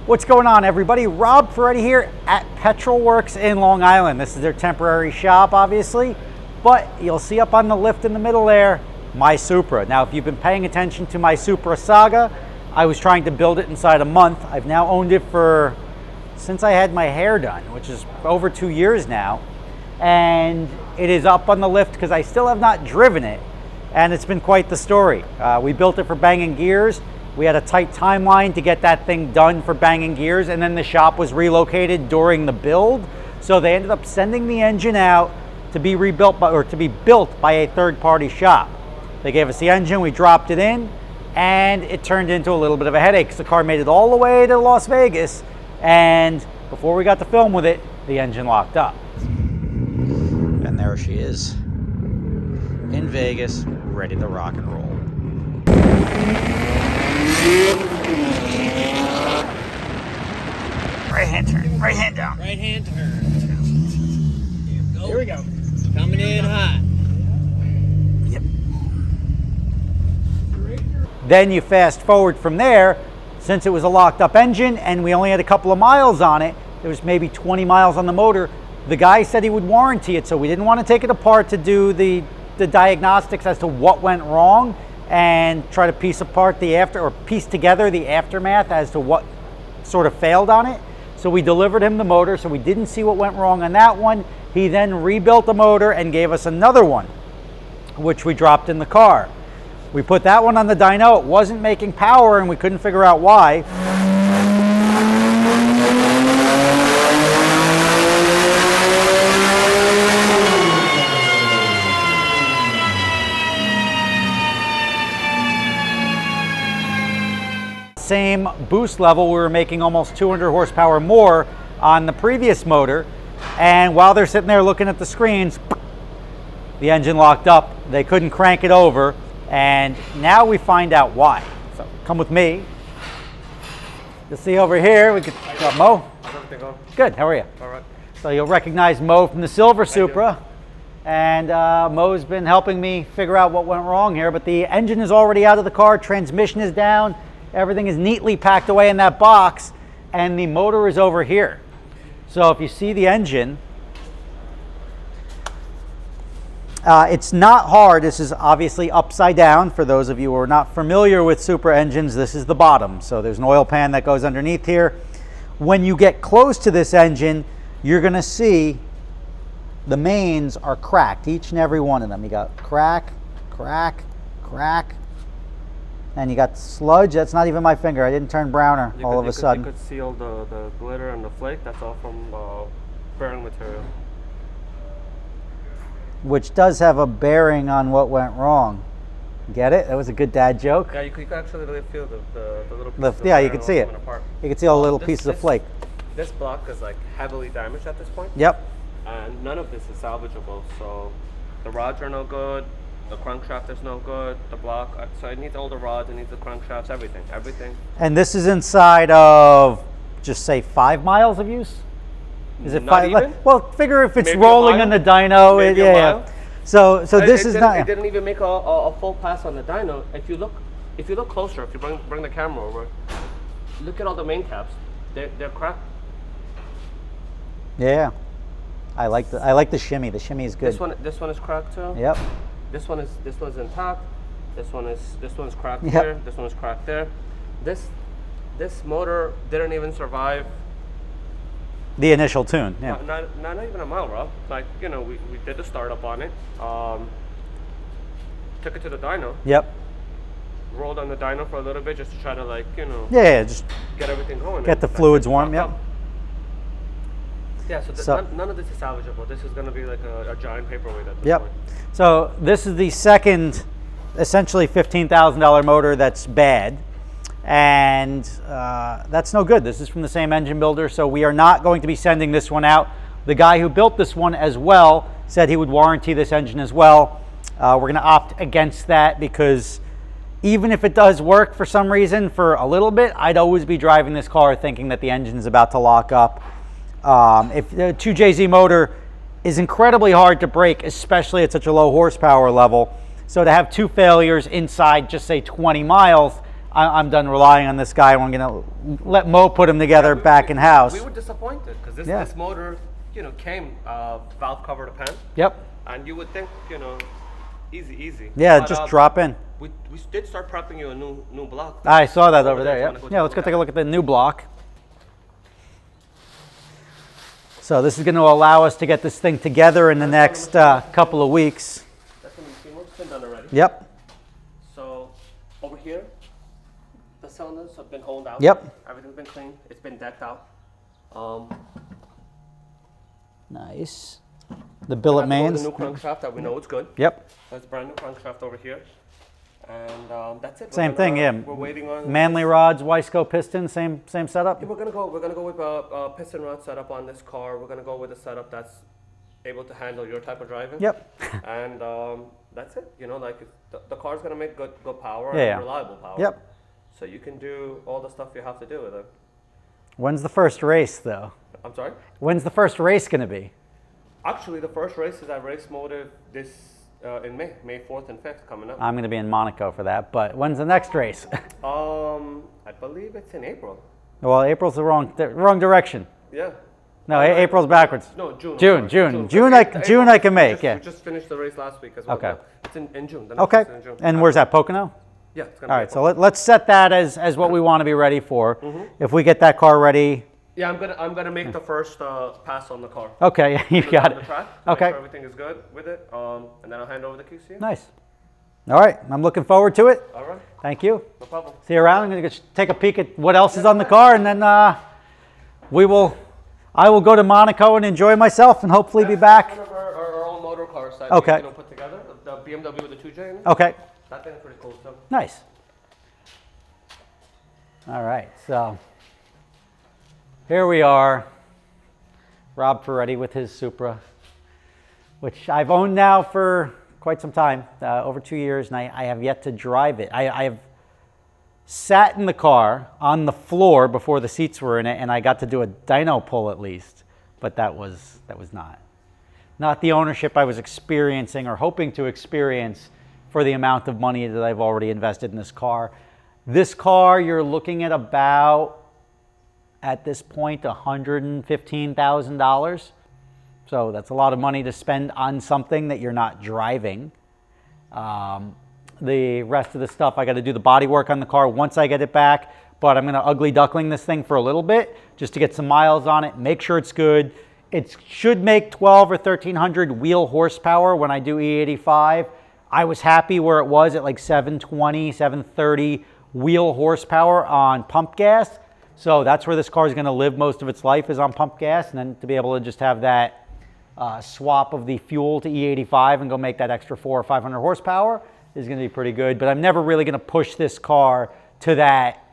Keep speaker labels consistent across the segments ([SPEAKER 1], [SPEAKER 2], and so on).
[SPEAKER 1] What's going on, everybody? Rob Ferretti here at Petrol Works in Long Island. This is their temporary shop, obviously, but you'll see up on the lift in the middle there, my Supra. Now, if you've been paying attention to my Supra saga, I was trying to build it inside a month. I've now owned it since I had my hair done, which is over 2 years now, and it is up on the lift because I still have not driven it, and it's been quite the story. We built it for banging gears. We had a tight timeline to get that thing done for banging gears, and then the shop was relocated during the build, so they ended up sending the engine out to be rebuilt to be built by a third-party shop. They gave us the engine, we dropped it in, and it turned into a little bit of a headache because the car made it all the way to Las Vegas, and before we got to film with it, the engine locked up. And there she is in Vegas, ready to rock and roll. Right hand turn, right hand down.
[SPEAKER 2] Right hand turn. Here we go. Coming in hot.
[SPEAKER 1] Yep. Then you fast forward from there, since it was a locked up engine and we only had a couple of miles on it, there was maybe 20 miles on the motor, the guy said he would warranty it, so we didn't want to take it apart to do the diagnostics as to what went wrong and try to piece together the aftermath as to what sort of failed on it. So we delivered him the motor, so we didn't see what went wrong on that one. He then rebuilt the motor and gave us another one, which we dropped in the car. We put that one on the dyno. It wasn't making power and we couldn't figure out why. Same boost level, we were making almost 200 horsepower more on the previous motor, and while they're sitting there looking at the screens, the engine locked up. They couldn't crank it over, and now we find out why. So come with me. You'll see over here, we got Mo.
[SPEAKER 3] How's everything going?
[SPEAKER 1] Good, how are you?
[SPEAKER 3] All right.
[SPEAKER 1] So you'll recognize Mo from the silver Supra, and Mo's been helping me figure out what went wrong here, but the engine is already out of the car, transmission is down, everything is neatly packed away in that box, and the motor is over here. So if you see the engine, it's not hard. This is obviously upside down. For those of you who are not familiar with Supra engines, this is the bottom. So there's an oil pan that goes underneath here. When you get close to this engine, you're going to see the mains are cracked, each and every one of them. You got crack, crack, crack, and you got sludge. That's not even my finger. I didn't turn browner all of a sudden.
[SPEAKER 3] You could see all the glitter and the flake. That's all from bearing material.
[SPEAKER 1] Which does have a bearing on what went wrong. Get it? That was a good dad joke.
[SPEAKER 3] Yeah, you could actually really feel the little pieces.
[SPEAKER 1] Yeah, you can see it.
[SPEAKER 3] Apart.
[SPEAKER 1] You can see all the little pieces of flake.
[SPEAKER 3] This block is like heavily damaged at this point.
[SPEAKER 1] Yep.
[SPEAKER 3] And none of this is salvageable. So the rods are no good. The crankshaft is no good. The block, so it needs all the rods, it needs the crankshafts, everything.
[SPEAKER 1] And this is inside of, just say, 5 miles of use? Is it
[SPEAKER 3] not
[SPEAKER 1] 5?
[SPEAKER 3] Even?
[SPEAKER 1] Well, figure if it's
[SPEAKER 3] Maybe
[SPEAKER 1] rolling on the dyno.
[SPEAKER 3] Maybe
[SPEAKER 1] Yeah.
[SPEAKER 3] a mile.
[SPEAKER 1] So this is not.
[SPEAKER 3] It didn't even make a full pass on the dyno. If you look closer, if you bring the camera over, look at all the main caps. They're cracked.
[SPEAKER 1] Yeah. I like the shimmy. The shimmy is good.
[SPEAKER 3] This one is cracked too.
[SPEAKER 1] Yep.
[SPEAKER 3] This one's intact. This one's cracked
[SPEAKER 1] Yep.
[SPEAKER 3] here. This one is cracked there. This motor didn't even survive
[SPEAKER 1] The initial tune. Yeah.
[SPEAKER 3] not even a mile, Rob. Like, we did the startup on it. Took it to the dyno.
[SPEAKER 1] Yep.
[SPEAKER 3] Rolled on the dyno for a little bit just to try to
[SPEAKER 1] Yeah. Just
[SPEAKER 3] get everything going.
[SPEAKER 1] get the fluids warm. Yep.
[SPEAKER 3] Yeah, so none of this is salvageable. This is going to be like a giant paperweight at this point.
[SPEAKER 1] So this is the second, essentially $15,000 motor that's bad, and that's no good. This is from the same engine builder, so we are not going to be sending this one out. The guy who built this one as well said he would warranty this engine as well. We're going to opt against that because even if it does work for some reason for a little bit, I'd always be driving this car thinking that the engine is about to lock up. If the 2JZ motor is incredibly hard to break, especially at such a low horsepower level. So to have two failures inside, just say 20 miles, I'm done relying on this guy. I'm gonna let Mo put them together back in house.
[SPEAKER 3] We were disappointed because this motor, you know, came valve cover to pan.
[SPEAKER 1] Yep.
[SPEAKER 3] And you would think, you know, easy.
[SPEAKER 1] Yeah,
[SPEAKER 3] But,
[SPEAKER 1] just drop in.
[SPEAKER 3] We did start prepping you a new block.
[SPEAKER 1] I saw that over there.
[SPEAKER 3] Go
[SPEAKER 1] Yeah, let's go take a look at the new block. So this is going to allow us to get this thing together in the next couple of weeks.
[SPEAKER 3] That's when the machine work's been done already.
[SPEAKER 1] Yep.
[SPEAKER 3] So over here, the cylinders have been honed out.
[SPEAKER 1] Yep.
[SPEAKER 3] Everything's been cleaned. It's been decked out.
[SPEAKER 1] Nice. The billet mains.
[SPEAKER 3] The new crankshaft that we know it's good.
[SPEAKER 1] Yep.
[SPEAKER 3] That's brand new crankshaft over here. And that's it.
[SPEAKER 1] Same thing, yeah.
[SPEAKER 3] We're waiting on
[SPEAKER 1] Manley rods, Wiseco piston, same setup.
[SPEAKER 3] Yeah, we're gonna go with a piston rod setup on this car. We're gonna go with a setup that's able to handle your type of driving.
[SPEAKER 1] Yep.
[SPEAKER 3] And that's it. You know, like the car's gonna make good power
[SPEAKER 1] Yeah,
[SPEAKER 3] and reliable power.
[SPEAKER 1] Yep.
[SPEAKER 3] So you can do all the stuff you have to do with it.
[SPEAKER 1] When's the first race, though?
[SPEAKER 3] I'm sorry?
[SPEAKER 1] When's the first race going to be?
[SPEAKER 3] Actually, the first race is at Race Motive this in May 4th and 5th coming up.
[SPEAKER 1] I'm going to be in Monaco for that, but when's the next race?
[SPEAKER 3] I believe it's in April.
[SPEAKER 1] Well, April's the wrong direction.
[SPEAKER 3] Yeah.
[SPEAKER 1] No, April's backwards.
[SPEAKER 3] No, June.
[SPEAKER 1] June I can make, yeah.
[SPEAKER 3] We just finished the race last week as well.
[SPEAKER 1] Okay.
[SPEAKER 3] It's in June.
[SPEAKER 1] Okay.
[SPEAKER 3] In June.
[SPEAKER 1] And where's that, Pocono?
[SPEAKER 3] Yeah, it's
[SPEAKER 1] All right, so let's set that as what we want to be ready for. If we get that car ready.
[SPEAKER 3] Yeah, I'm gonna make the first pass on the car.
[SPEAKER 1] Okay, you got it.
[SPEAKER 3] The track,
[SPEAKER 1] okay.
[SPEAKER 3] Make sure everything is good with it, and then I'll hand over the keys to you.
[SPEAKER 1] Nice. All right, I'm looking forward to it.
[SPEAKER 3] All right.
[SPEAKER 1] Thank you.
[SPEAKER 3] No problem.
[SPEAKER 1] See you around. I'm gonna take a peek at what else is on the car, and then I will go to Monaco and enjoy myself, and hopefully be back.
[SPEAKER 3] One of our own motor cars that
[SPEAKER 1] Okay.
[SPEAKER 3] we put together, the BMW with the 2J in it.
[SPEAKER 1] Okay.
[SPEAKER 3] That thing's pretty cool too.
[SPEAKER 1] Nice. All right, so here we are, Rob Ferretti with his Supra, which I've owned now for quite some time, over 2 years, and I have yet to drive it. I have sat in the car on the floor before the seats were in it, and I got to do a dyno pull at least, but that was not the ownership I was experiencing or hoping to experience for the amount of money that I've already invested in this car. This car, you're looking at about, at this point, $115,000. So that's a lot of money to spend on something that you're not driving. The rest of the stuff, I got to do the body work on the car once I get it back, but I'm going to ugly duckling this thing for a little bit just to get some miles on it, make sure it's good. It should make 12 or 1300 wheel horsepower when I do E85. I was happy where it was at like 720, 730 wheel horsepower on pump gas. So that's where this car is going to live most of its life, is on pump gas. And then to be able to just have that swap of the fuel to E85 and go make that extra 400 or 500 horsepower is going to be pretty good. But I'm never really going to push this car to that,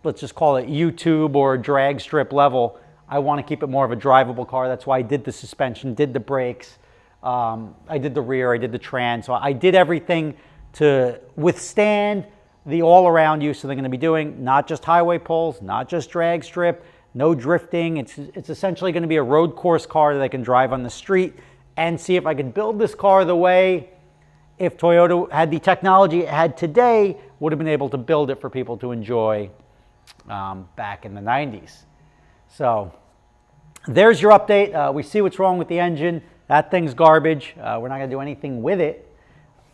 [SPEAKER 1] let's just call it YouTube or drag strip level. I want to keep it more of a drivable car. That's why I did the suspension, did the brakes. I did the rear, I did the trans. So I did everything to withstand the all-around use that they're going to be doing, not just highway pulls, not just drag strip, no drifting. It's essentially going to be a road course car that I can drive on the street and see if I could build this car the way, if Toyota had the technology it had today, would have been able to build it for people to enjoy back in the 90s. So there's your update. We see what's wrong with the engine. That thing's garbage. We're not going to do anything with it.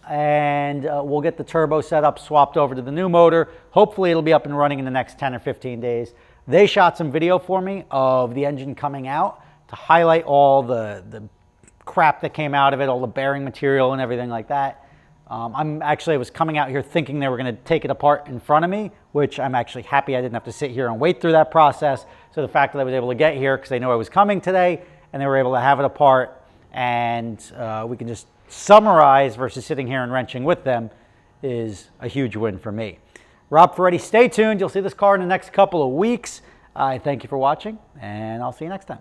[SPEAKER 1] And we'll get the turbo set up, swapped over to the new motor. Hopefully it'll be up and running in the next 10 or 15 days. They shot some video for me of the engine coming out to highlight all the crap that came out of it, all the bearing material and everything like that. I was coming out here thinking they were going to take it apart in front of me, which I'm actually happy I didn't have to sit here and wait through that process. So the fact that I was able to get here because they knew I was coming today and they were able to have it apart, and we can just summarize versus sitting here and wrenching with them, is a huge win for me. Rob Ferretti, stay tuned. You'll see this car in the next couple of weeks. I thank you for watching, and I'll see you next time.